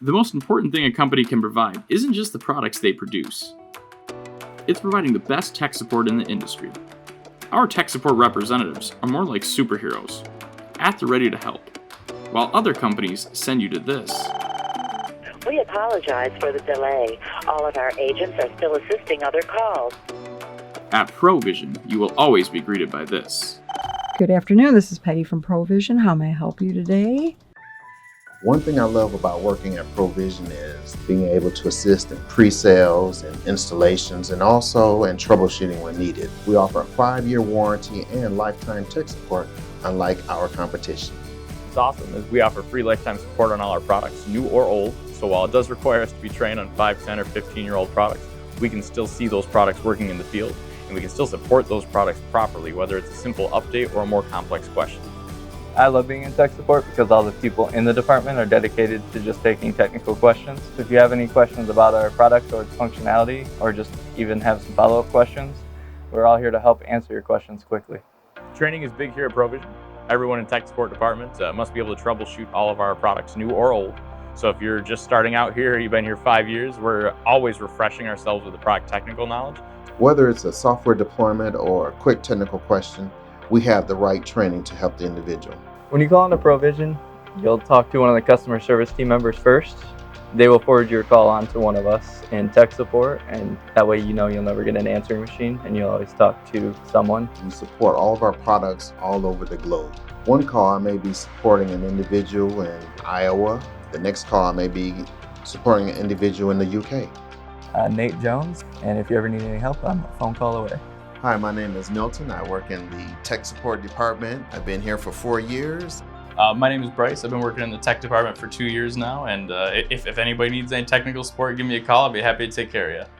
The most important thing a company can provide isn't just the products they produce. It's providing the best tech support in the industry. Our tech support representatives are more like superheroes, at the ready to help, while other companies send you to this. We apologize for the delay. All of our agents are still assisting other calls. At ProVision, you will always be greeted by this. Good afternoon, this is Patty from ProVision. How may I help you today? One thing I love about working at ProVision is being able to assist in pre-sales and installations and also in troubleshooting when needed. We offer a 5-year warranty and lifetime tech support, unlike our competition. What's awesome is we offer free lifetime support on all our products, new or old. So while it does require us to be trained on 5, 10, or 15-year-old products, we can still see those products working in the field, and we can still support those products properly, whether it's a simple update or a more complex question. I love being in tech support because all the people in the department are dedicated to just taking technical questions. So if you have any questions about our product or its functionality, or just even have some follow-up questions, we're all here to help answer your questions quickly. Training is big here at ProVision. Everyone in tech support department must be able to troubleshoot all of our products, new or old. So if you're just starting out here, you've been here 5 years, we're always refreshing ourselves with the product technical knowledge. Whether it's a software deployment or a quick technical question, we have the right training to help the individual. When you call into ProVision, you'll talk to one of the customer service team members first. They will forward your call on to one of us in tech support, and that way you know you'll never get an answering machine and you'll always talk to someone. We support all of our products all over the globe. One call I may be supporting an individual in Iowa. The next call I may be supporting an individual in the UK. Nate Jones, and if you ever need any help, I'm a phone call away. Hi, my name is Milton. I work in the tech support department. I've been here for 4 years. My name is Bryce. I've been working in the tech department for 2 years now, and if anybody needs any technical support, give me a call. I'll be happy to take care of you.